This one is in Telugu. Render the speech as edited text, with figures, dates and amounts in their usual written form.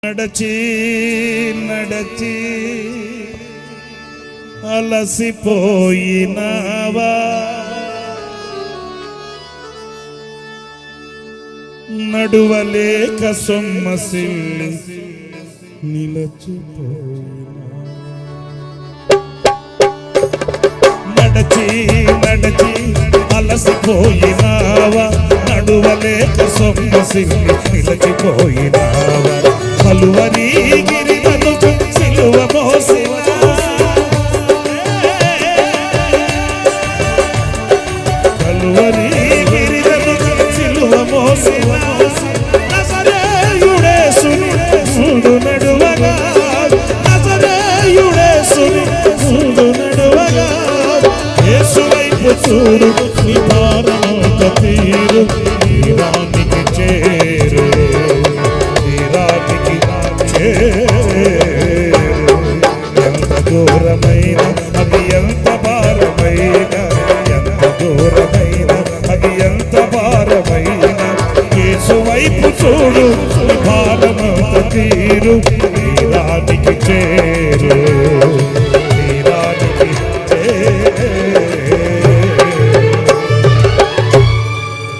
నడచి నడచి అలసిపోయినావా, నడువలేక సొమ్మసిల్లి నిలచిపోయినా. నడచి నడచి అలసిపోయినావా, నడువలేక సొమ్మసిల్లి నిలచిపోయినావా. కలువరి గిరిలను సిలువ మోసినా, కలువరి గిరిలను సిలువ మోసినా. నజరేయుడేసుని ముందు నడువగా, నజరేయుడేసుని ముందు నడువగా. యేసు వైపు చూడు, నీ భారమంత తీరు, తీరానికి చేరు, తీరానికి చేరు. ఎంత దూరమైన అది ఎంత భారమైన, ఎంత దూరమైన అది ఎంత భారమైన. యేసు వైపు చూడు, నీ భారమంత తీరు, తీరానికి చేరు.